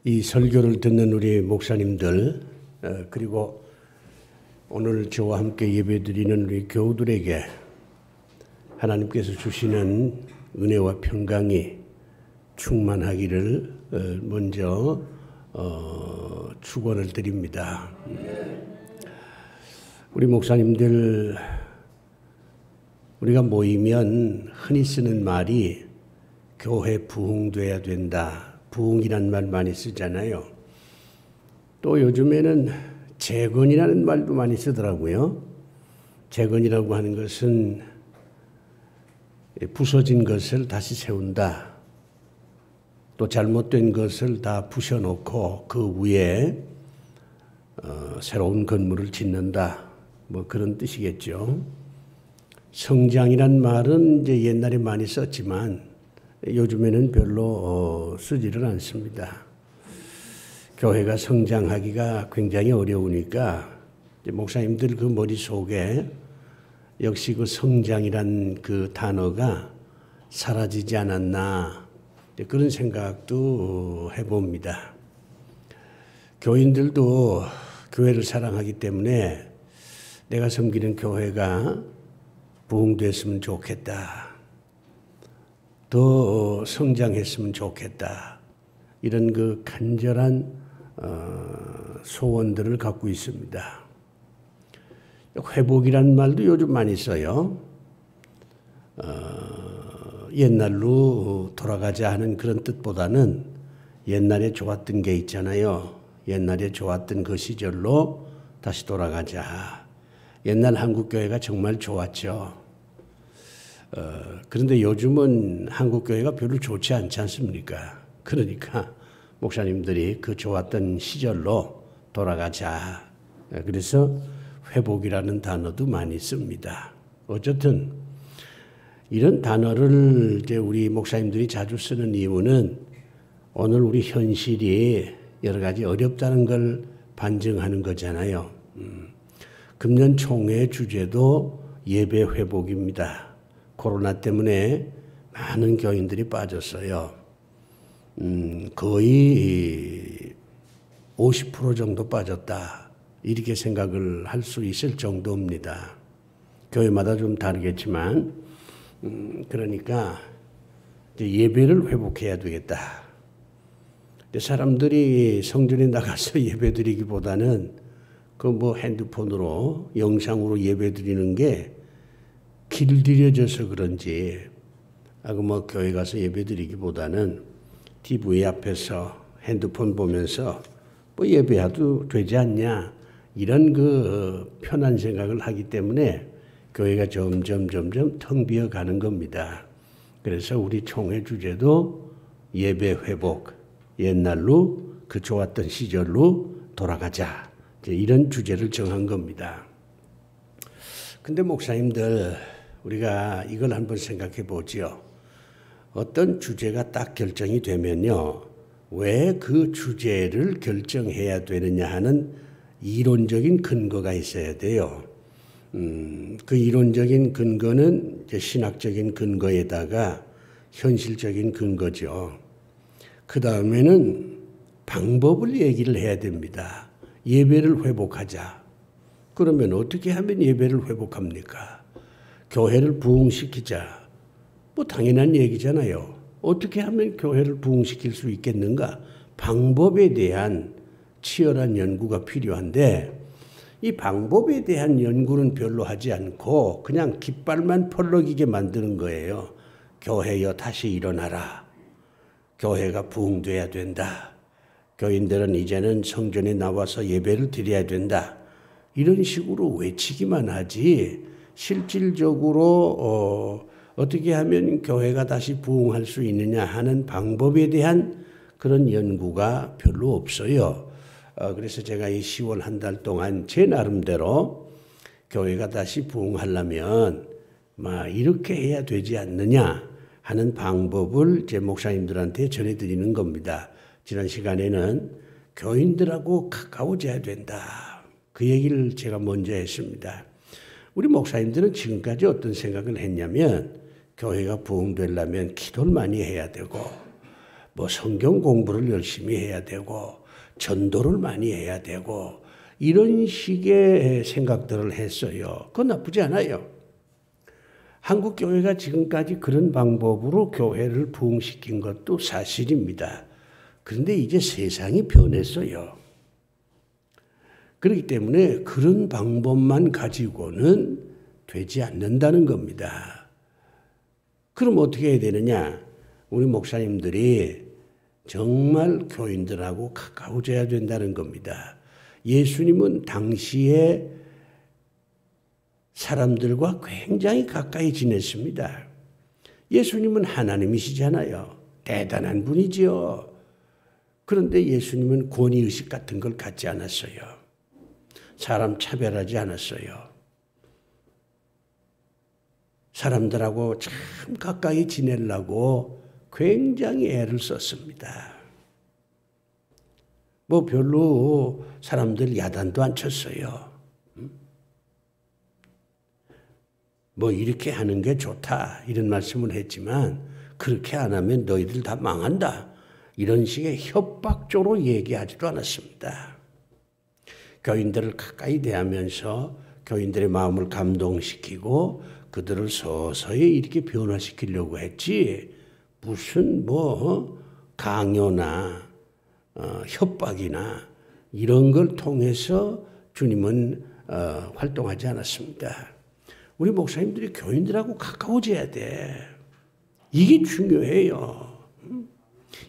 이 설교를 듣는 우리 목사님들 그리고 오늘 저와 함께 예배드리는 우리 교우들에게 하나님께서 주시는 은혜와 평강이 충만하기를 먼저 축원을 드립니다. 우리 목사님들 우리가 모이면 흔히 쓰는 말이 교회 부흥돼야 된다. 부흥이란 말 많이 쓰잖아요. 또 요즘에는 재건이라는 말도 많이 쓰더라고요. 재건이라고 하는 것은 부서진 것을 다시 세운다. 또 잘못된 것을 다 부셔놓고 그 위에 새로운 건물을 짓는다. 뭐 그런 뜻이겠죠. 성장이란 말은 이제 옛날에 많이 썼지만 요즘에는 별로 쓰지를 않습니다. 교회가 성장하기가 굉장히 어려우니까 목사님들 그 머릿속에 역시 그 성장이란 그 단어가 사라지지 않았나 그런 생각도 해봅니다. 교인들도 교회를 사랑하기 때문에 내가 섬기는 교회가 부흥됐으면 좋겠다. 더 성장했으면 좋겠다. 이런 그 간절한 소원들을 갖고 있습니다. 회복이라는 말도 요즘 많이 써요. 옛날로 돌아가자 하는 그런 뜻보다는 옛날에 좋았던 게 있잖아요. 옛날에 좋았던 그 시절로 다시 돌아가자. 옛날 한국교회가 정말 좋았죠. 그런데 요즘은 한국교회가 별로 좋지 않지 않습니까? 그러니까 목사님들이 그 좋았던 시절로 돌아가자. 그래서 회복이라는 단어도 많이 씁니다. 어쨌든 이런 단어를 이제 우리 목사님들이 자주 쓰는 이유는 오늘 우리 현실이 여러 가지 어렵다는 걸 반증하는 거잖아요. 금년 총회 주제도 예배 회복입니다. 코로나 때문에 많은 교인들이 빠졌어요. 거의 50% 정도 빠졌다. 이렇게 생각을 할 수 있을 정도입니다. 교회마다 좀 다르겠지만, 그러니까 이제 예배를 회복해야 되겠다. 사람들이 성전에 나가서 예배 드리기보다는 그 뭐 핸드폰으로 영상으로 예배 드리는 게 길들여져서 그런지 뭐 교회 가서 예배 드리기보다는 TV 앞에서 핸드폰 보면서 뭐 예배해도 되지 않냐 이런 그 편한 생각을 하기 때문에 교회가 점점 텅 비어 가는 겁니다. 그래서 우리 총회 주제도 예배 회복, 옛날로 그 좋았던 시절로 돌아가자 이런 주제를 정한 겁니다. 근데 목사님들 우리가 이걸 한번 생각해 보지요. 어떤 주제가 딱 결정이 되면요. 왜 그 주제를 결정해야 되느냐 하는 이론적인 근거가 있어야 돼요. 그 이론적인 근거는 이제 신학적인 근거에다가 현실적인 근거죠. 그 다음에는 방법을 얘기를 해야 됩니다. 예배를 회복하자. 그러면 어떻게 하면 예배를 회복합니까? 교회를 부흥시키자. 뭐 당연한 얘기잖아요. 어떻게 하면 교회를 부흥시킬 수 있겠는가? 방법에 대한 치열한 연구가 필요한데 이 방법에 대한 연구는 별로 하지 않고 그냥 깃발만 펄럭이게 만드는 거예요. 교회여 다시 일어나라. 교회가 부흥돼야 된다. 교인들은 이제는 성전에 나와서 예배를 드려야 된다. 이런 식으로 외치기만 하지 실질적으로 어떻게 하면 교회가 다시 부흥할 수 있느냐 하는 방법에 대한 그런 연구가 별로 없어요. 그래서 제가 이 10월 한 달 동안 제 나름대로 교회가 다시 부흥하려면 이렇게 해야 되지 않느냐 하는 방법을 제 목사님들한테 전해드리는 겁니다. 지난 시간에는 교인들하고 가까워져야 된다. 그 얘기를 제가 먼저 했습니다. 우리 목사님들은 지금까지 어떤 생각을 했냐면 교회가 부흥되려면 기도를 많이 해야 되고 뭐 성경 공부를 열심히 해야 되고 전도를 많이 해야 되고 이런 식의 생각들을 했어요. 그건 나쁘지 않아요. 한국 교회가 지금까지 그런 방법으로 교회를 부흥시킨 것도 사실입니다. 그런데 이제 세상이 변했어요. 그렇기 때문에 그런 방법만 가지고는 되지 않는다는 겁니다. 그럼 어떻게 해야 되느냐? 우리 목사님들이 정말 교인들하고 가까워져야 된다는 겁니다. 예수님은 당시에 사람들과 굉장히 가까이 지냈습니다. 예수님은 하나님이시잖아요. 대단한 분이지요. 그런데 예수님은 권위의식 같은 걸 갖지 않았어요. 사람 차별하지 않았어요. 사람들하고 참 가까이 지내려고 굉장히 애를 썼습니다. 뭐 별로 사람들 야단도 안 쳤어요. 뭐 이렇게 하는 게 좋다 이런 말씀을 했지만 그렇게 안 하면 너희들 다 망한다. 이런 식의 협박조로 얘기하지도 않았습니다. 교인들을 가까이 대하면서 교인들의 마음을 감동시키고 그들을 서서히 이렇게 변화시키려고 했지 무슨 뭐 강요나 협박이나 이런 걸 통해서 주님은 활동하지 않았습니다. 우리 목사님들이 교인들하고 가까워져야 돼. 이게 중요해요.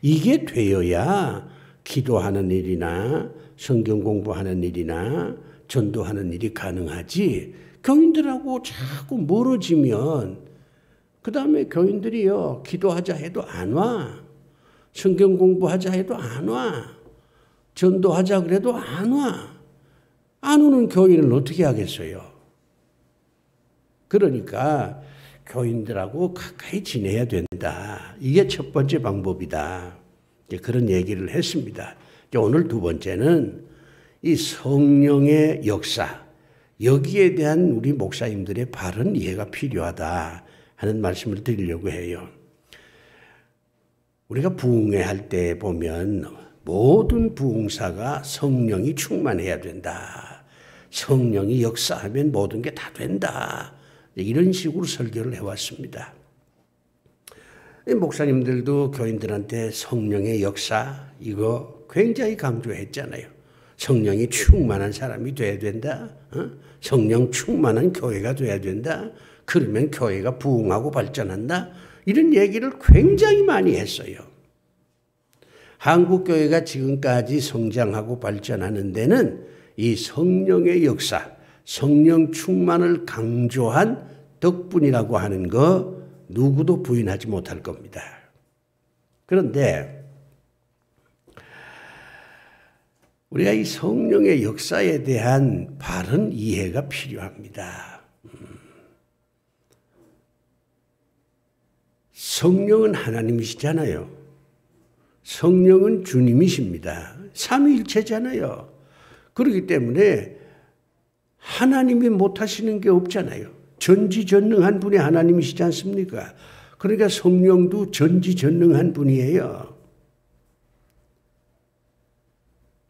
이게 되어야 기도하는 일이나 성경 공부하는 일이나 전도하는 일이 가능하지. 교인들하고 자꾸 멀어지면 그 다음에 교인들이요 기도하자 해도 안 와. 성경 공부하자 해도 안 와. 전도하자 그래도 안 와. 안 오는 교인을 어떻게 하겠어요? 그러니까 교인들하고 가까이 지내야 된다. 이게 첫 번째 방법이다. 그런 얘기를 했습니다. 오늘 두 번째는 이 성령의 역사, 여기에 대한 우리 목사님들의 바른 이해가 필요하다 하는 말씀을 드리려고 해요. 우리가 부흥회할 때 보면 모든 부흥사가 성령이 충만해야 된다. 성령이 역사하면 모든 게 다 된다. 이런 식으로 설교를 해왔습니다. 목사님들도 교인들한테 성령의 역사 이거 굉장히 강조했잖아요. 성령이 충만한 사람이 돼야 된다. 성령 충만한 교회가 돼야 된다. 그러면 교회가 부흥하고 발전한다. 이런 얘기를 굉장히 많이 했어요. 한국 교회가 지금까지 성장하고 발전하는 데는 이 성령의 역사, 성령 충만을 강조한 덕분이라고 하는 거 누구도 부인하지 못할 겁니다. 그런데 우리가 이 성령의 역사에 대한 바른 이해가 필요합니다. 성령은 하나님이시잖아요. 성령은 주님이십니다. 삼위일체잖아요. 그렇기 때문에 하나님이 못하시는 게 없잖아요. 전지전능한 분이 하나님이시지 않습니까? 그러니까 성령도 전지전능한 분이에요.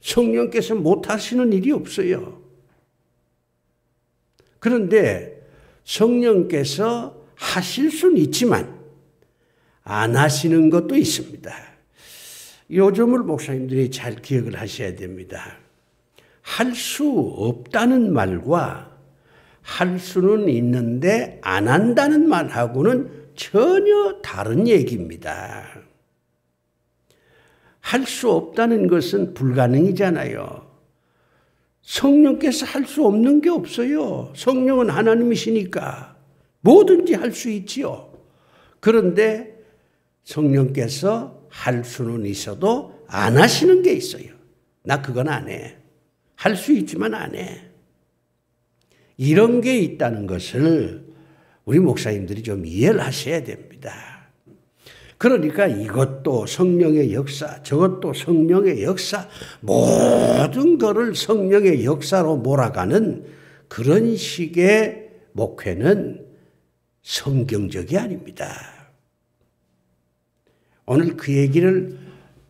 성령께서 못하시는 일이 없어요. 그런데 성령께서 하실 수는 있지만 안 하시는 것도 있습니다. 이 점을 목사님들이 잘 기억을 하셔야 됩니다. 할 수 없다는 말과 할 수는 있는데 안 한다는 말하고는 전혀 다른 얘기입니다. 할 수 없다는 것은 불가능이잖아요. 성령께서 할 수 없는 게 없어요. 성령은 하나님이시니까 뭐든지 할 수 있지요. 그런데 성령께서 할 수는 있어도 안 하시는 게 있어요. 나 그건 안 해. 할 수 있지만 안 해. 이런 게 있다는 것을 우리 목사님들이 좀 이해를 하셔야 됩니다. 그러니까 이것도 성령의 역사, 저것도 성령의 역사, 모든 것을 성령의 역사로 몰아가는 그런 식의 목회는 성경적이 아닙니다. 오늘 그 얘기를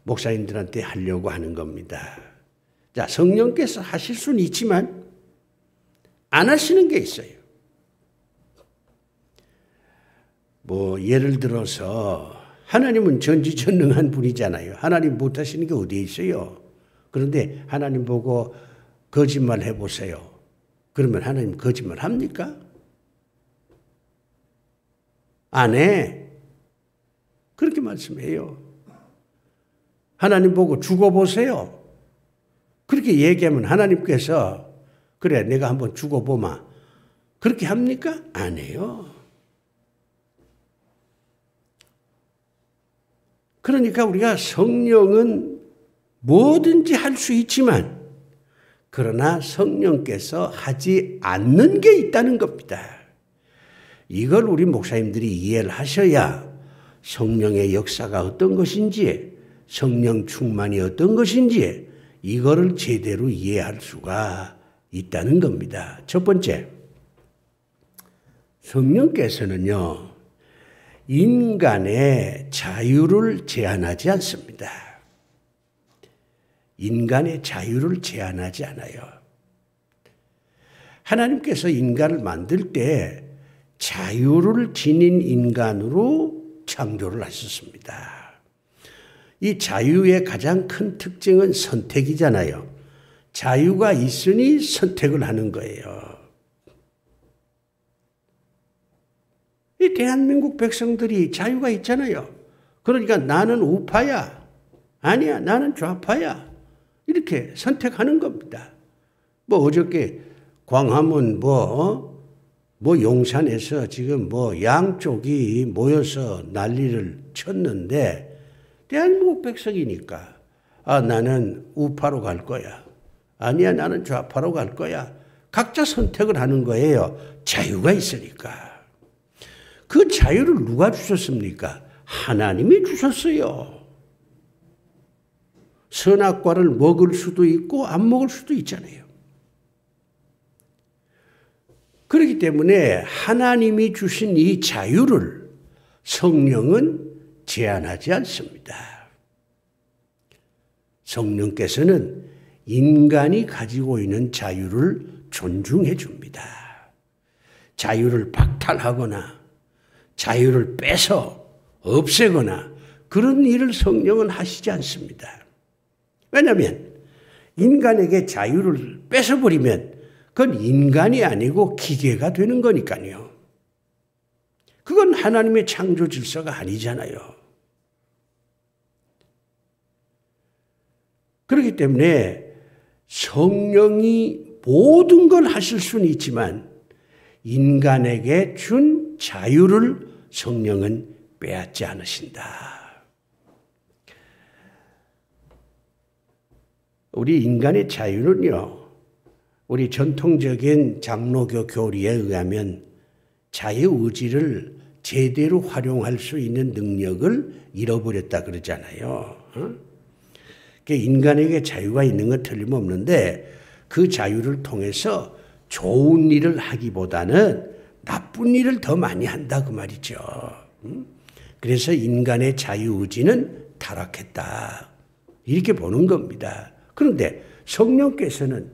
목사님들한테 하려고 하는 겁니다. 자, 성령께서 하실 수는 있지만 안 하시는 게 있어요. 뭐 예를 들어서 하나님은 전지전능한 분이잖아요. 하나님 못하시는 게 어디에 있어요? 그런데 하나님 보고 거짓말 해보세요. 그러면 하나님 거짓말 합니까? 안 해. 그렇게 말씀해요. 하나님 보고 죽어보세요. 그렇게 얘기하면 하나님께서 그래 내가 한번 죽어보마. 그렇게 합니까? 안 해요. 그러니까 우리가 성령은 뭐든지 할 수 있지만 그러나 성령께서 하지 않는 게 있다는 겁니다. 이걸 우리 목사님들이 이해를 하셔야 성령의 역사가 어떤 것인지 성령 충만이 어떤 것인지 이거를 제대로 이해할 수가 있다는 겁니다. 첫 번째, 성령께서는요, 인간의 자유를 제한하지 않습니다. 인간의 자유를 제한하지 않아요. 하나님께서 인간을 만들 때 자유를 지닌 인간으로 창조를 하셨습니다. 이 자유의 가장 큰 특징은 선택이잖아요. 자유가 있으니 선택을 하는 거예요. 이 대한민국 백성들이 자유가 있잖아요. 그러니까 나는 우파야. 아니야, 나는 좌파야. 이렇게 선택하는 겁니다. 뭐 어저께 광화문 뭐 용산에서 지금 뭐 양쪽이 모여서 난리를 쳤는데 대한민국 백성이니까 나는 우파로 갈 거야. 아니야, 나는 좌파로 갈 거야. 각자 선택을 하는 거예요. 자유가 있으니까. 그 자유를 누가 주셨습니까? 하나님이 주셨어요. 선악과를 먹을 수도 있고 안 먹을 수도 있잖아요. 그렇기 때문에 하나님이 주신 이 자유를 성령은 제한하지 않습니다. 성령께서는 인간이 가지고 있는 자유를 존중해 줍니다. 자유를 박탈하거나 자유를 빼서 없애거나 그런 일을 성령은 하시지 않습니다. 왜냐하면 인간에게 자유를 뺏어버리면 그건 인간이 아니고 기계가 되는 거니까요. 그건 하나님의 창조 질서가 아니잖아요. 그렇기 때문에 성령이 모든 걸 하실 수는 있지만 인간에게 준 자유를 성령은 빼앗지 않으신다. 우리 인간의 자유는요, 우리 전통적인 장로교 교리에 의하면 자유의지를 제대로 활용할 수 있는 능력을 잃어버렸다 그러잖아요. 인간에게 자유가 있는 건 틀림없는데 그 자유를 통해서 좋은 일을 하기보다는 나쁜 일을 더 많이 한다 그 말이죠. 그래서 인간의 자유의지는 타락했다. 이렇게 보는 겁니다. 그런데 성령께서는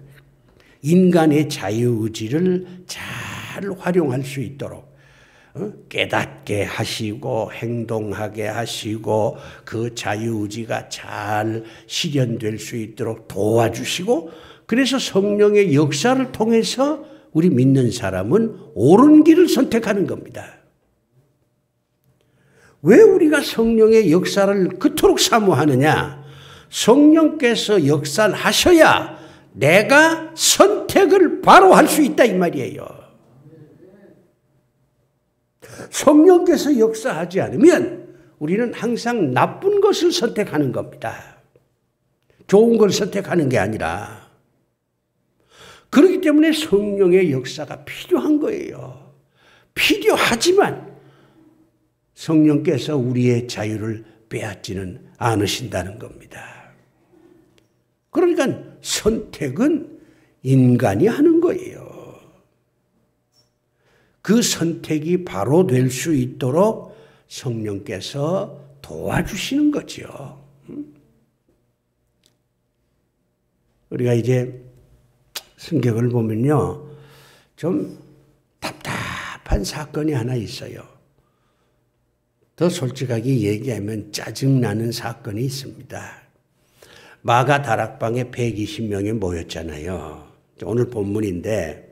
인간의 자유의지를 잘 활용할 수 있도록 깨닫게 하시고 행동하게 하시고 그 자유의지가 잘 실현될 수 있도록 도와주시고 그래서 성령의 역사를 통해서 우리 믿는 사람은 옳은 길을 선택하는 겁니다. 왜 우리가 성령의 역사를 그토록 사모하느냐? 성령께서 역사를 하셔야 내가 선택을 바로 할 수 있다 이 말이에요. 성령께서 역사하지 않으면 우리는 항상 나쁜 것을 선택하는 겁니다. 좋은 걸 선택하는 게 아니라. 그렇기 때문에 성령의 역사가 필요한 거예요. 필요하지만 성령께서 우리의 자유를 빼앗지는 않으신다는 겁니다. 그러니까 선택은 인간이 하는 거예요. 그 선택이 바로 될 수 있도록 성령께서 도와주시는 거죠. 우리가 이제 성경을 보면요, 좀 답답한 사건이 하나 있어요. 더 솔직하게 얘기하면 짜증나는 사건이 있습니다. 마가 다락방에 120명이 모였잖아요. 오늘 본문인데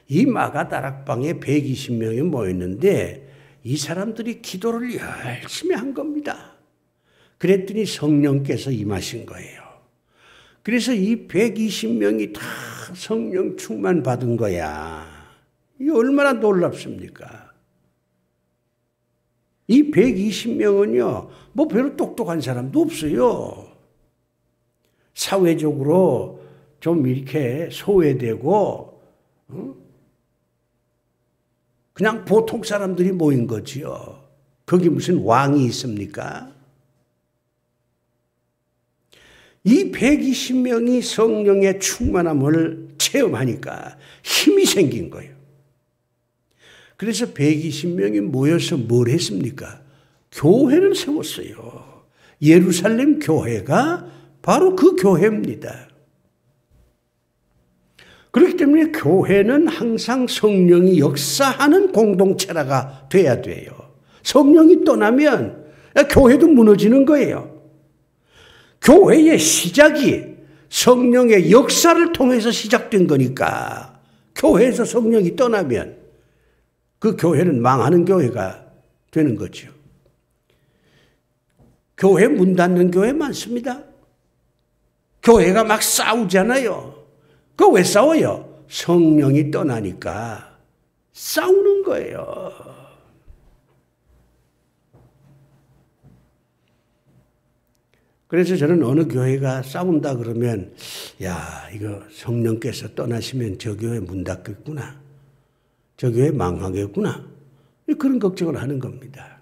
이 마가 다락방에 120명이 모였는데 이 사람들이 기도를 열심히 한 겁니다. 그랬더니 성령께서 임하신 거예요. 그래서 이 120명이 다 성령 충만 받은 거야. 이게 얼마나 놀랍습니까? 이 120명은요, 뭐 별로 똑똑한 사람도 없어요. 사회적으로 좀 이렇게 소외되고, 그냥 보통 사람들이 모인 거지요. 거기 무슨 왕이 있습니까? 이 120명이 성령의 충만함을 체험하니까 힘이 생긴 거예요. 그래서 120명이 모여서 뭘 했습니까? 교회를 세웠어요. 예루살렘 교회가 바로 그 교회입니다. 그렇기 때문에 교회는 항상 성령이 역사하는 공동체라가 돼야 돼요. 성령이 떠나면 교회도 무너지는 거예요. 교회의 시작이 성령의 역사를 통해서 시작된 거니까 교회에서 성령이 떠나면 그 교회는 망하는 교회가 되는 거죠. 교회 문 닫는 교회 많습니다. 교회가 막 싸우잖아요. 그거 왜 싸워요? 성령이 떠나니까 싸우는 거예요. 그래서 저는 어느 교회가 싸운다 그러면 야, 이거 성령께서 떠나시면 저 교회 문 닫겠구나. 저 교회 망하겠구나. 그런 걱정을 하는 겁니다.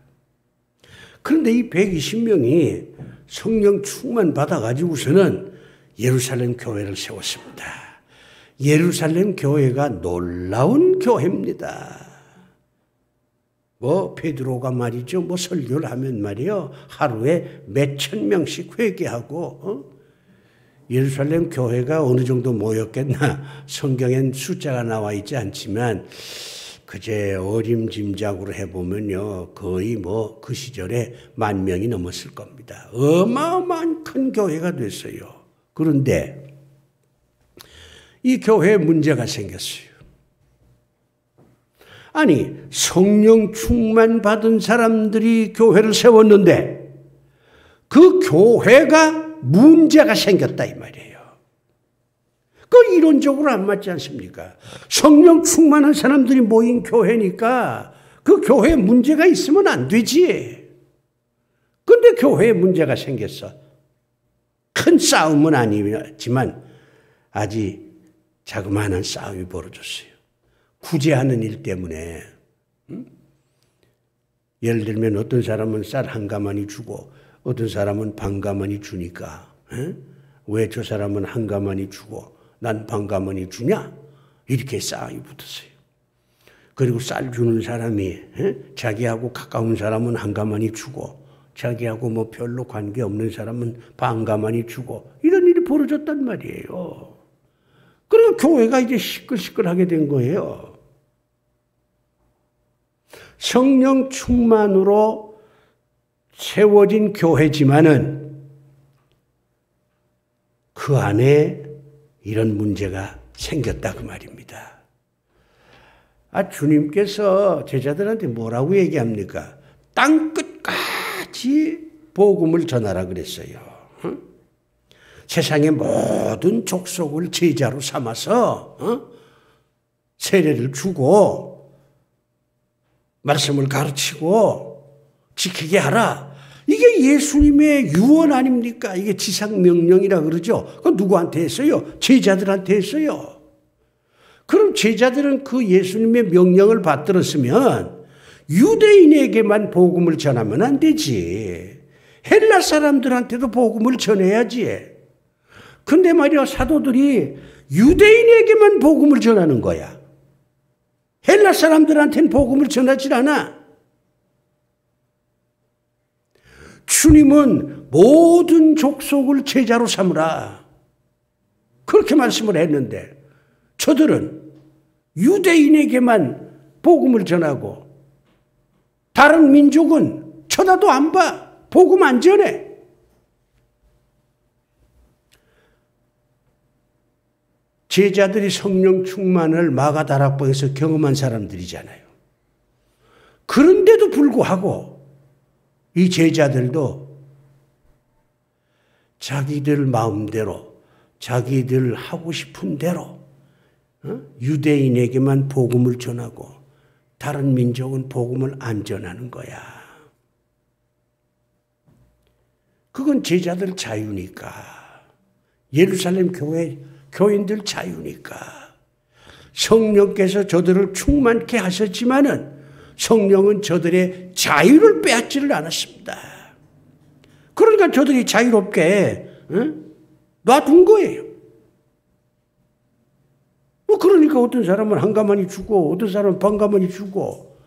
그런데 이 120명이 성령 충만 받아가지고서는 예루살렘 교회를 세웠습니다. 예루살렘 교회가 놀라운 교회입니다. 베드로가 말이죠. 설교를 하면 말이요. 하루에 몇천 명씩 회개하고, 예루살렘 교회가 어느 정도 모였겠나. 성경엔 숫자가 나와 있지 않지만, 그제 어림짐작으로 해보면요. 거의 그 시절에 10,000명이 넘었을 겁니다. 어마어마한 큰 교회가 됐어요. 그런데 이 교회에 문제가 생겼어요. 아니, 성령 충만 받은 사람들이 교회를 세웠는데 그 교회가 문제가 생겼다 이 말이에요. 그 이론적으로 안 맞지 않습니까? 성령 충만한 사람들이 모인 교회니까 그 교회에 문제가 있으면 안 되지. 근데 교회에 문제가 생겼어. 큰 싸움은 아니지만 아주 자그마한 싸움이 벌어졌어요. 구제하는 일 때문에. 예를 들면 어떤 사람은 쌀 한 가마니 주고 어떤 사람은 반 가마니 주니까 왜 저 사람은 한 가마니 주고 난 반 가마니 주냐? 이렇게 싸움이 붙었어요. 그리고 쌀 주는 사람이 자기하고 가까운 사람은 한 가마니 주고 자기하고 별로 관계없는 사람은 반 가마니 주고 이런 일이 벌어졌단 말이에요. 그리고 교회가 이제 시끌시끌하게 된 거예요. 성령 충만으로 세워진 교회지만은 그 안에 이런 문제가 생겼다 그 말입니다. 주님께서 제자들한테 뭐라고 얘기합니까? 땅 끝까지 복음을 전하라 그랬어요. 세상의 모든 족속을 제자로 삼아서 세례를 주고 말씀을 가르치고 지키게 하라. 이게 예수님의 유언 아닙니까? 이게 지상명령이라 그러죠. 그건 누구한테 했어요? 제자들한테 했어요. 그럼 제자들은 그 예수님의 명령을 받들었으면 유대인에게만 복음을 전하면 안 되지. 헬라 사람들한테도 복음을 전해야지. 근데 말이야, 사도들이 유대인에게만 복음을 전하는 거야. 헬라 사람들한테는 복음을 전하지 않아. 주님은 모든 족속을 제자로 삼으라. 그렇게 말씀을 했는데 저들은 유대인에게만 복음을 전하고 다른 민족은 쳐다도 안 봐. 복음 안 전해. 제자들이 성령 충만을 마가다락방에서 경험한 사람들이잖아요. 그런데도 불구하고 이 제자들도 자기들 마음대로 자기들 하고 싶은 대로 유대인에게만 복음을 전하고 다른 민족은 복음을 안 전하는 거야. 그건 제자들 자유니까. 예루살렘 교인들 자유니까. 성령께서 저들을 충만케 하셨지만은 성령은 저들의 자유를 빼앗지를 않았습니다. 그러니까 저들이 자유롭게 놔둔 거예요. 그러니까 어떤 사람은 한가만이 주고 어떤 사람은 반가만이 주고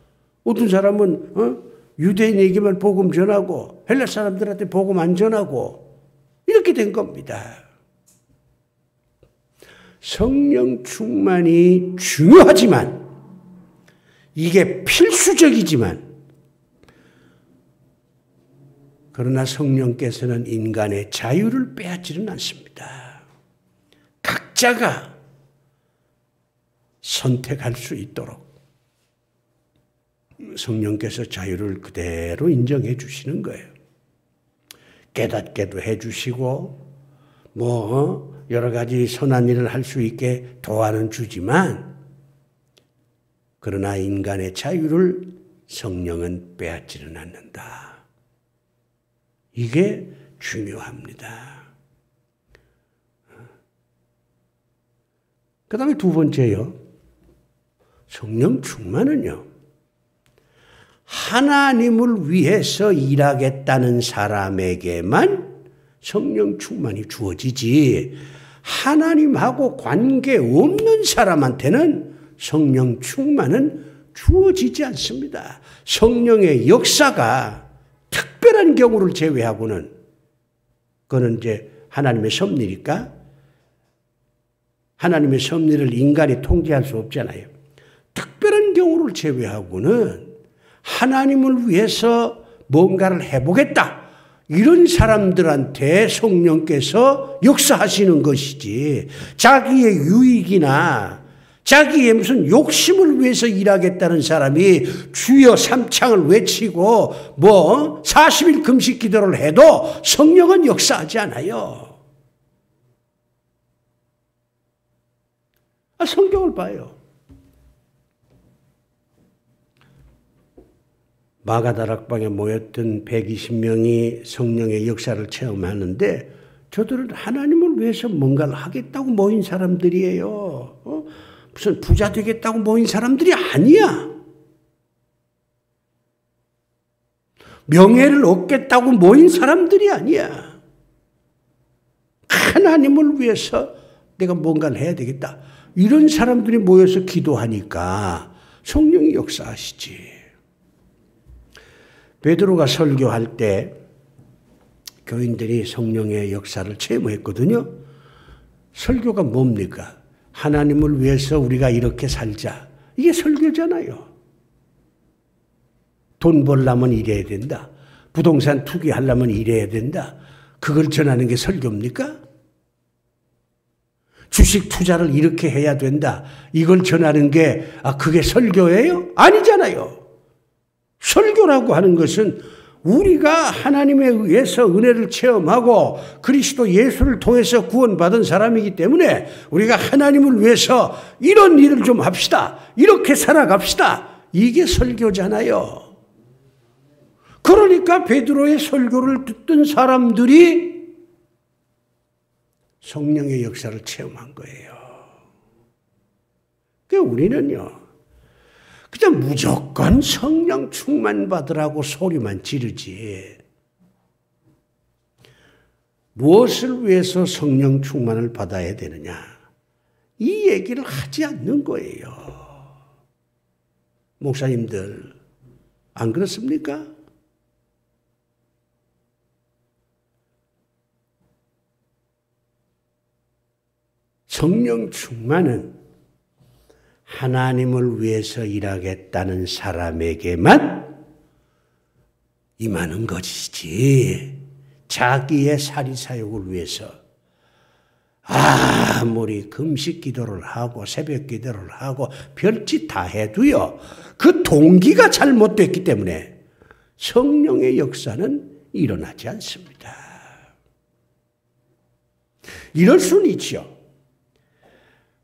어떤 사람은 유대인에게만 복음 전하고 헬라 사람들한테 복음 안 전하고 이렇게 된 겁니다. 성령 충만이 중요하지만 이게 필수적이지만 그러나 성령께서는 인간의 자유를 빼앗지는 않습니다. 각자가 선택할 수 있도록 성령께서 자유를 그대로 인정해 주시는 거예요. 깨닫게도 해 주시고 여러 가지 선한 일을 할 수 있게 도와는 주지만 그러나 인간의 자유를 성령은 빼앗지는 않는다. 이게 중요합니다. 그 다음에 두 번째요. 성령 충만은요. 하나님을 위해서 일하겠다는 사람에게만 성령 충만이 주어지지 하나님하고 관계없는 사람한테는 성령 충만은 주어지지 않습니다. 성령의 역사가 특별한 경우를 제외하고는 그거는 이제 하나님의 섭리니까 하나님의 섭리를 인간이 통제할 수 없잖아요. 특별한 경우를 제외하고는 하나님을 위해서 뭔가를 해보겠다. 이런 사람들한테 성령께서 역사하시는 것이지 자기의 유익이나 자기의 무슨 욕심을 위해서 일하겠다는 사람이 주여 삼창을 외치고 40일 금식 기도를 해도 성령은 역사하지 않아요. 성경을 봐요. 마가다락방에 모였던 120명이 성령의 역사를 체험하는데 저들은 하나님을 위해서 뭔가를 하겠다고 모인 사람들이에요. 무슨 부자 되겠다고 모인 사람들이 아니야. 명예를 얻겠다고 모인 사람들이 아니야. 하나님을 위해서 내가 뭔가를 해야 되겠다. 이런 사람들이 모여서 기도하니까 성령이 역사하시지. 베드로가 설교할 때 교인들이 성령의 역사를 체험했거든요. 설교가 뭡니까? 하나님을 위해서 우리가 이렇게 살자. 이게 설교잖아요. 돈 벌려면 이래야 된다. 부동산 투기하려면 이래야 된다. 그걸 전하는 게 설교입니까? 주식 투자를 이렇게 해야 된다. 이걸 전하는 게 그게 설교예요? 아니잖아요. 설교라고 하는 것은 우리가 하나님에 의해서 은혜를 체험하고 그리스도 예수를 통해서 구원받은 사람이기 때문에 우리가 하나님을 위해서 이런 일을 좀 합시다. 이렇게 살아갑시다. 이게 설교잖아요. 그러니까 베드로의 설교를 듣던 사람들이 성령의 역사를 체험한 거예요. 그러니까 우리는요. 그냥 무조건 성령 충만 받으라고 소리만 지르지. 무엇을 위해서 성령 충만을 받아야 되느냐. 이 얘기를 하지 않는 거예요. 목사님들, 안 그렇습니까? 성령 충만은 하나님을 위해서 일하겠다는 사람에게만 임하는 것이지, 자기의 사리사욕을 위해서 아무리 금식 기도를 하고 새벽 기도를 하고 별짓 다 해도요, 그 동기가 잘못됐기 때문에 성령의 역사는 일어나지 않습니다. 이럴 수는 있죠.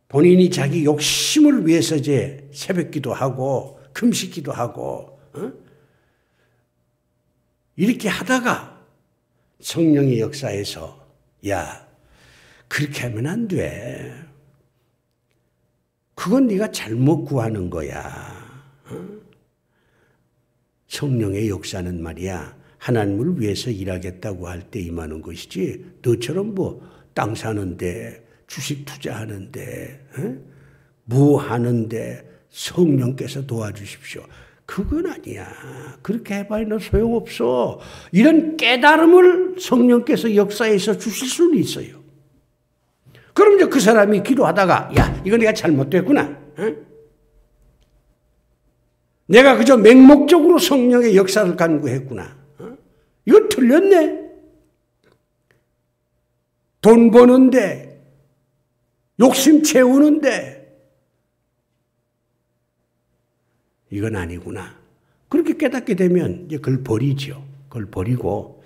본인이 자기 욕심을 위해서 이제 새벽 기도하고 금식 기도하고 이렇게 하다가 성령의 역사에서 야, 그렇게 하면 안 돼. 그건 네가 잘못 구하는 거야. 성령의 역사는 말이야, 하나님을 위해서 일하겠다고 할 때 임하는 것이지, 너처럼 뭐 땅 사는데 주식 투자하는데 뭐 하는데 성령께서 도와주십시오, 그건 아니야. 그렇게 해봐야 소용없어. 이런 깨달음을 성령께서 역사에서 주실 수는 있어요. 그럼 이제 그 사람이 기도하다가 야, 이거 내가 잘못됐구나. 내가 그저 맹목적으로 성령의 역사를 간구했구나. 이거 틀렸네. 돈 버는데, 욕심 채우는데 이건 아니구나. 그렇게 깨닫게 되면 이제 그걸 버리죠. 그걸 버리고,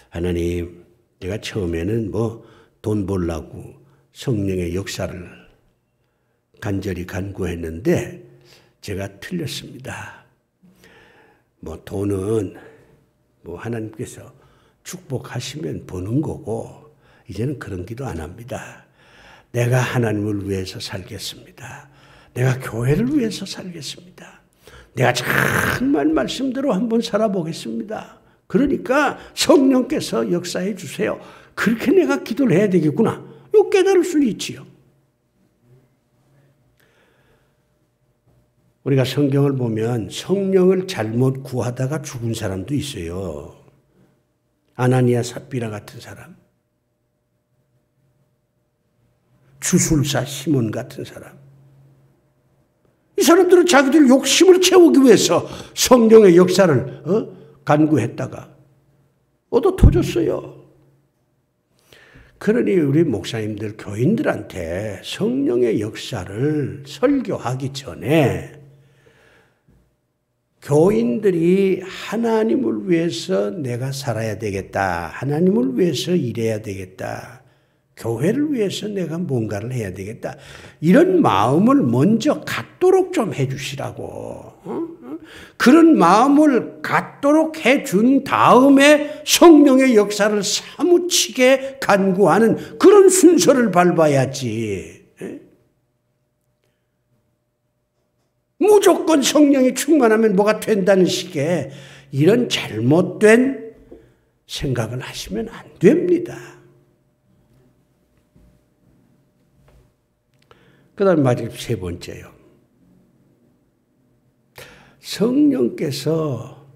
하나님, 내가 처음에는 뭐 돈 벌라고 성령의 역사를 간절히 간구했는데 제가 틀렸습니다. 뭐 돈은 뭐 하나님께서 축복하시면 버는 거고, 이제는 그런 기도 안 합니다. 내가 하나님을 위해서 살겠습니다. 내가 교회를 위해서 살겠습니다. 내가 정말 말씀대로 한번 살아보겠습니다. 그러니까 성령께서 역사해 주세요. 그렇게 내가 기도를 해야 되겠구나. 이거 깨달을 수는 있지요. 우리가 성경을 보면 성령을 잘못 구하다가 죽은 사람도 있어요. 아나니아 삽비라 같은 사람, 주술사 시몬 같은 사람. 이 사람들은 자기들 욕심을 채우기 위해서 성령의 역사를 간구했다가 얻어 터졌어요. 그러니 우리 목사님들, 교인들한테 성령의 역사를 설교하기 전에 교인들이 하나님을 위해서 내가 살아야 되겠다, 하나님을 위해서 일해야 되겠다, 교회를 위해서 내가 뭔가를 해야 되겠다, 이런 마음을 먼저 갖도록 좀 해주시라고. 그런 마음을 갖도록 해준 다음에 성령의 역사를 사무치게 간구하는 그런 순서를 밟아야지. 무조건 성령이 충만하면 뭐가 된다는 식의 이런 잘못된 생각을 하시면 안 됩니다. 그 다음에 마지막 세 번째요. 성령께서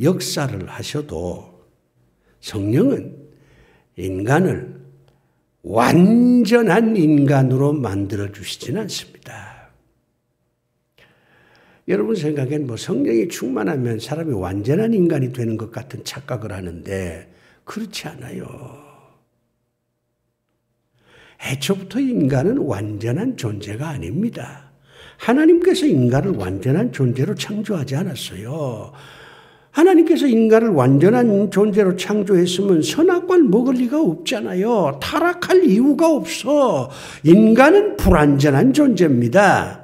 역사를 하셔도 성령은 인간을 완전한 인간으로 만들어 주시지는 않습니다. 여러분 생각엔 뭐 성령이 충만하면 사람이 완전한 인간이 되는 것 같은 착각을 하는데 그렇지 않아요. 애초부터 인간은 완전한 존재가 아닙니다. 하나님께서 인간을 완전한 존재로 창조하지 않았어요. 하나님께서 인간을 완전한 존재로 창조했으면 선악과를 먹을 리가 없잖아요. 타락할 이유가 없어. 인간은 불완전한 존재입니다.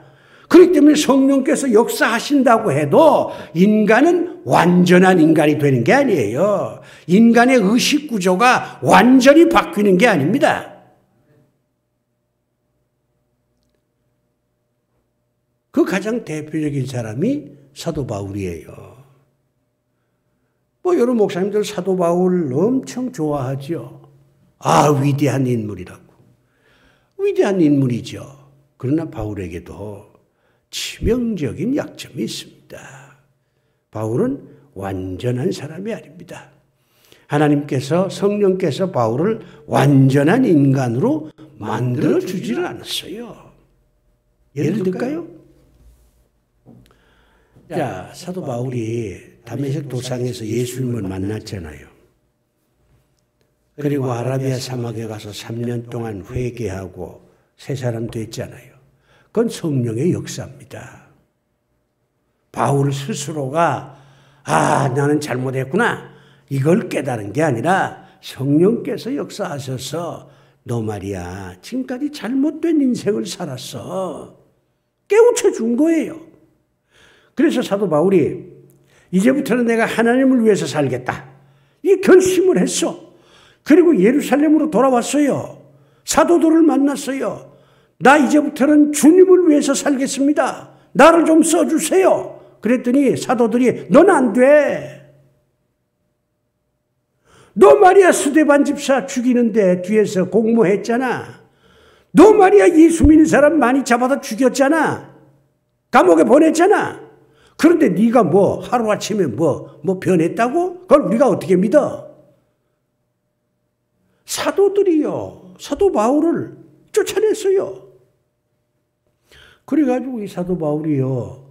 그렇기 때문에 성령께서 역사하신다고 해도 인간은 완전한 인간이 되는 게 아니에요. 인간의 의식 구조가 완전히 바뀌는 게 아닙니다. 그 가장 대표적인 사람이 사도 바울이에요. 뭐 여러 목사님들 사도 바울 엄청 좋아하죠. 아, 위대한 인물이라고. 위대한 인물이죠. 그러나 바울에게도 치명적인 약점이 있습니다. 바울은 완전한 사람이 아닙니다. 하나님께서 성령께서 바울을 완전한 인간으로 만들어 주지를 않았어요. 예를 들까요? 자, 사도 바울이 다메섹 도상에서 예수님을 만났잖아요. 그리고 아라비아 사막에 가서 3년 동안 회개하고 새 사람 됐잖아요. 그건 성령의 역사입니다. 바울 스스로가 나는 잘못했구나 이걸 깨달은 게 아니라 성령께서 역사하셔서 너 말이야 지금까지 잘못된 인생을 살았어 깨우쳐 준 거예요. 그래서 사도 바울이 이제부터는 내가 하나님을 위해서 살겠다 이 결심을 했어. 그리고 예루살렘으로 돌아왔어요. 사도들을 만났어요. 나 이제부터는 주님을 위해서 살겠습니다. 나를 좀 써주세요. 그랬더니 사도들이 넌 안 돼. 너 말이야 스데반 집사 죽이는데 뒤에서 공모했잖아. 너 말이야 예수 믿는 사람 많이 잡아다 죽였잖아. 감옥에 보냈잖아. 그런데 네가 뭐 하루아침에 뭐 변했다고? 그걸 우리가 어떻게 믿어? 사도들이요. 사도 바울을 쫓아냈어요. 그래가지고 이 사도 바울이요.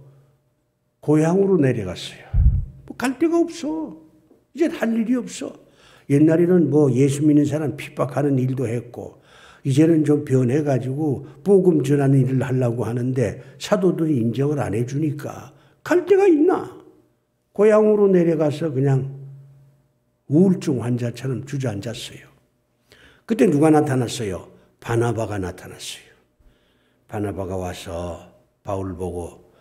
고향으로 내려갔어요. 뭐 갈 데가 없어. 이제 할 일이 없어. 옛날에는 뭐 예수 믿는 사람 핍박하는 일도 했고 이제는 좀 변해가지고 복음 전하는 일을 하려고 하는데 사도들이 인정을 안 해주니까 갈 데가 있나? 고향으로 내려가서 그냥 우울증 환자처럼 주저앉았어요. 그때 누가 나타났어요? 바나바가 나타났어요. 바나바가 와서 바울 보고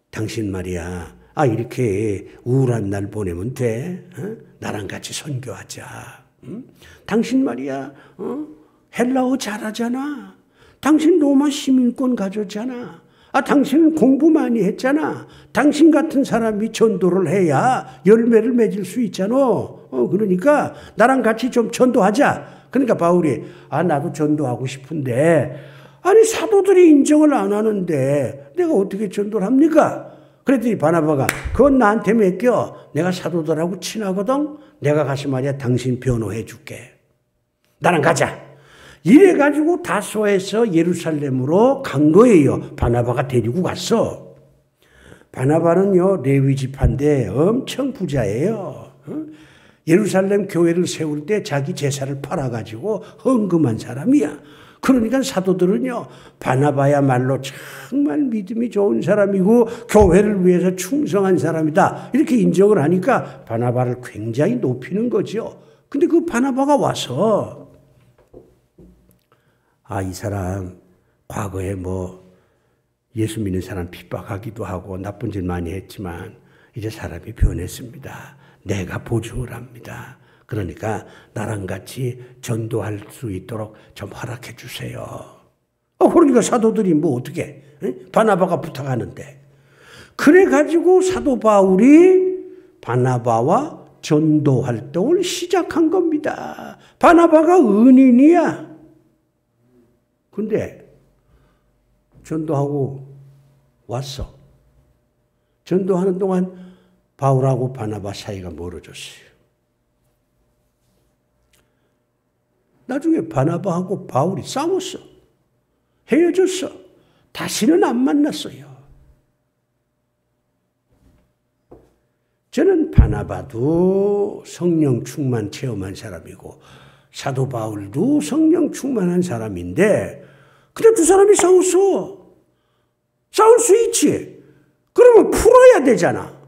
당신 말이야 이렇게 우울한 날 보내면 돼? 나랑 같이 선교하자. 당신 말이야 헬라어 잘하잖아. 당신 로마 시민권 가졌잖아. 당신은 공부 많이 했잖아. 당신 같은 사람이 전도를 해야 열매를 맺을 수 있잖아. 그러니까 나랑 같이 좀 전도하자. 그러니까 바울이 나도 전도하고 싶은데 아니 사도들이 인정을 안 하는데 내가 어떻게 전도를 합니까? 그랬더니 바나바가 그건 나한테 맡겨. 내가 사도들하고 친하거든. 내가 가서 말이야 당신 변호해 줄게. 나랑 가자. 이래가지고 다소에서 예루살렘으로 간 거예요. 바나바가 데리고 갔어. 바나바는요 레위 지파인데 엄청 부자예요. 예루살렘 교회를 세울 때 자기 재산을 팔아가지고 헌금한 사람이야. 그러니까 사도들은요 바나바야말로 정말 믿음이 좋은 사람이고 교회를 위해서 충성한 사람이다 이렇게 인정을 하니까 바나바를 굉장히 높이는 거죠. 근데 그 바나바가 와서 이 사람 과거에 뭐 예수 믿는 사람 핍박하기도 하고 나쁜 짓 많이 했지만 이제 사람이 변했습니다. 내가 보증을 합니다. 그러니까 나랑 같이 전도할 수 있도록 좀 허락해 주세요. 그러니까 사도들이 뭐 어떻게 바나바가 부탁하는데 그래가지고 사도 바울이 바나바와 전도 활동을 시작한 겁니다. 바나바가 은인이야. 근데 전도하고 왔어. 전도하는 동안 바울하고 바나바 사이가 멀어졌어요. 나중에 바나바하고 바울이 싸웠어. 헤어졌어. 다시는 안 만났어요. 저는 바나바도 성령 충만 체험한 사람이고 사도 바울도 성령 충만한 사람인데 근데 두 사람이 싸웠어. 싸울 수 있지. 그러면 풀어야 되잖아.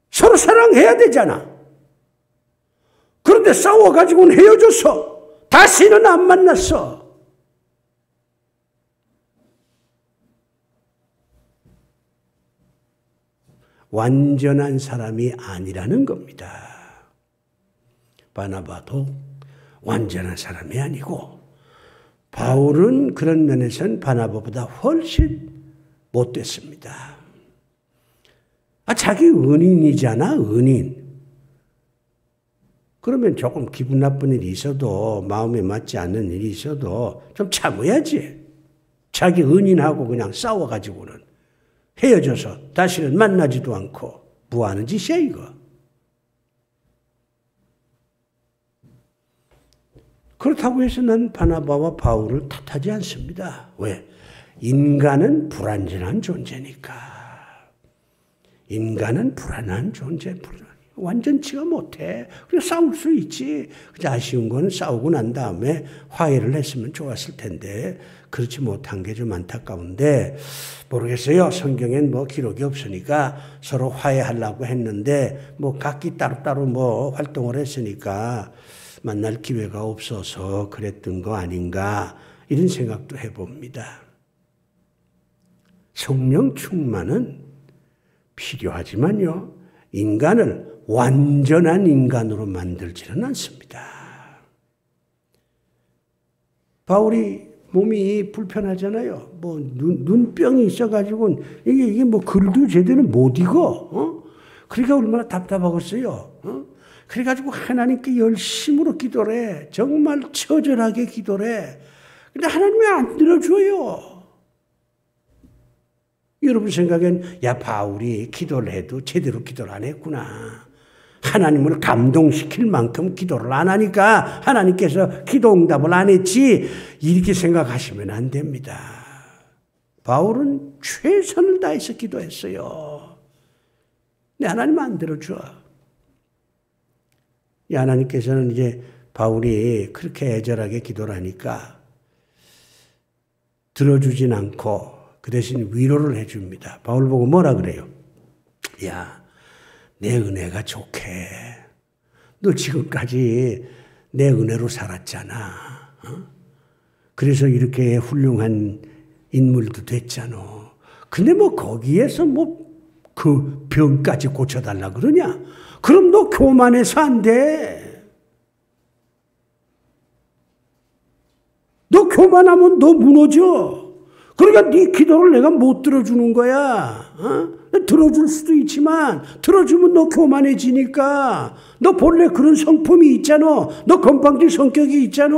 서로 사랑해야 되잖아. 그런데 싸워가지고는 헤어졌어. 다시는 안 만났어. 완전한 사람이 아니라는 겁니다. 바나바도 완전한 사람이 아니고 바울은 그런 면에서는 바나바보다 훨씬 못됐습니다. 자기 은인이잖아, 은인. 그러면 조금 기분 나쁜 일이 있어도 마음에 맞지 않는 일이 있어도 좀 참아야지. 자기 은인하고 그냥 싸워가지고는 헤어져서 다시는 만나지도 않고 뭐 하는 짓이야 이거. 그렇다고 해서 난 바나바와 바울을 탓하지 않습니다. 왜? 인간은 불완전한 존재니까. 인간은 불안한 존재, 완전치가 못해. 그냥 싸울 수 있지. 아쉬운 거는 싸우고 난 다음에 화해를 했으면 좋았을 텐데 그렇지 못한 게 좀 안타까운데 모르겠어요. 성경엔 뭐 기록이 없으니까 서로 화해하려고 했는데 뭐 각기 따로따로 뭐 활동을 했으니까 만날 기회가 없어서 그랬던 거 아닌가 이런 생각도 해봅니다. 성령 충만은 필요하지만요. 인간을 완전한 인간으로 만들지는 않습니다. 바울이 몸이 불편하잖아요. 뭐 눈병이 있어가지고 이게 뭐 글도 제대로 못 읽어. 그러니까 얼마나 답답하겠어요. 그래가지고 하나님께 열심으로 기도를 해. 정말 처절하게 기도를 해. 근데 하나님이 안 들어줘요. 여러분 생각엔 야 바울이 기도를 해도 제대로 기도를 안 했구나. 하나님을 감동시킬 만큼 기도를 안 하니까 하나님께서 기도 응답을 안 했지 이렇게 생각하시면 안 됩니다. 바울은 최선을 다해서 기도했어요. 근데 하나님 안 들어줘. 하나님께서는 이제 바울이 그렇게 애절하게 기도를 하니까 들어주진 않고 그 대신 위로를 해줍니다. 바울 보고 뭐라 그래요? 야, 내 은혜가 좋게. 너 지금까지 내 은혜로 살았잖아. 그래서 이렇게 훌륭한 인물도 됐잖아. 근데 뭐 거기에서 뭐 그 병까지 고쳐달라 그러냐? 그럼 너 교만해서 안 돼. 너 교만하면 너 무너져. 그러니까 네 기도를 내가 못 들어주는 거야. 들어줄 수도 있지만 들어주면 너 교만해지니까. 너 본래 그런 성품이 있잖아. 너 건방진 성격이 있잖아.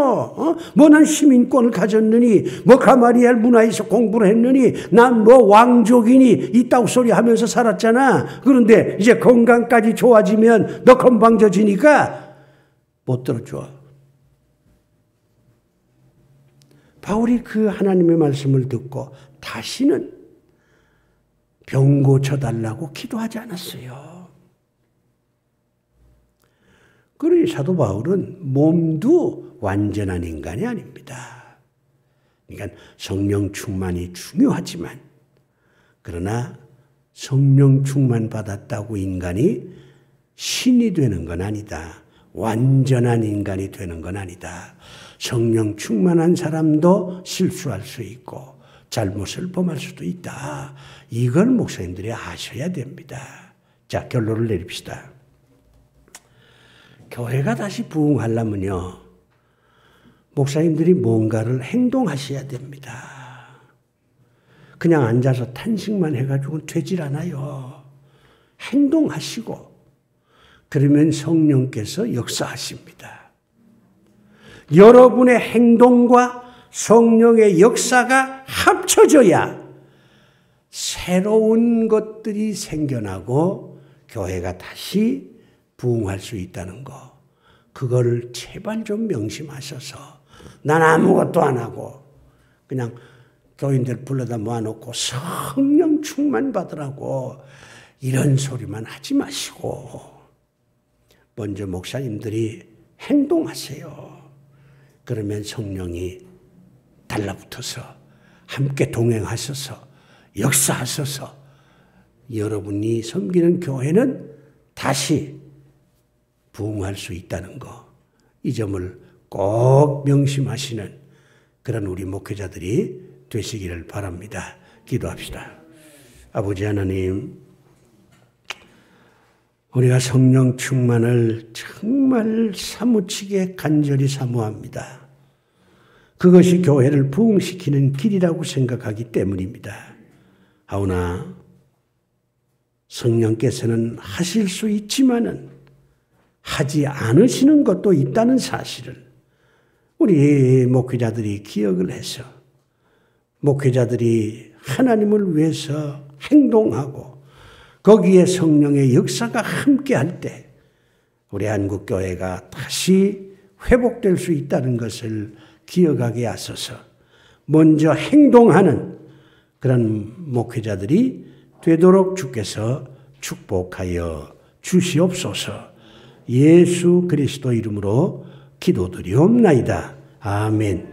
뭐 난 시민권을 가졌느니 뭐 가마리엘 문화에서 공부를 했느니 난 뭐 왕족이니 이따구 소리 하면서 살았잖아. 그런데 이제 건강까지 좋아지면 너 건방져지니까 못 들어줘. 바울이 그 하나님의 말씀을 듣고 다시는 병 고쳐달라고 기도하지 않았어요. 그러니 사도 바울은 몸도 완전한 인간이 아닙니다. 그러니까 성령 충만이 중요하지만 그러나 성령 충만 받았다고 인간이 신이 되는 건 아니다. 완전한 인간이 되는 건 아니다. 성령 충만한 사람도 실수할 수 있고 잘못을 범할 수도 있다. 이걸 목사님들이 아셔야 됩니다. 자, 결론을 내립시다. 교회가 다시 부흥하려면요. 목사님들이 뭔가를 행동하셔야 됩니다. 그냥 앉아서 탄식만 해가지고는 되질 않아요. 행동하시고 그러면 성령께서 역사하십니다. 여러분의 행동과 성령의 역사가 합쳐져야 새로운 것들이 생겨나고 교회가 다시 부흥할 수 있다는 거. 그걸 제발 좀 명심하셔서 난 아무것도 안 하고 그냥 교인들 불러다 모아놓고 성령 충만 받으라고 이런 소리만 하지 마시고 먼저 목사님들이 행동하세요. 그러면 성령이 달라붙어서 함께 동행하셔서 역사하셔서 여러분이 섬기는 교회는 다시 부흥할 수 있다는 거. 이 점을 꼭 명심하시는 그런 우리 목회자들이 되시기를 바랍니다. 기도합시다. 아버지 하나님, 우리가 성령 충만을 정말 사무치게 간절히 사모합니다. 그것이 교회를 부흥시키는 길이라고 생각하기 때문입니다. 하오나 성령께서는 하실 수 있지만은 하지 않으시는 것도 있다는 사실을 우리 목회자들이 기억을 해서 목회자들이 하나님을 위해서 행동하고 거기에 성령의 역사가 함께할 때 우리 한국교회가 다시 회복될 수 있다는 것을 기억하게 하소서. 먼저 행동하는 그런 목회자들이 되도록 주께서 축복하여 주시옵소서. 예수 그리스도 이름으로 기도드리옵나이다. 아멘.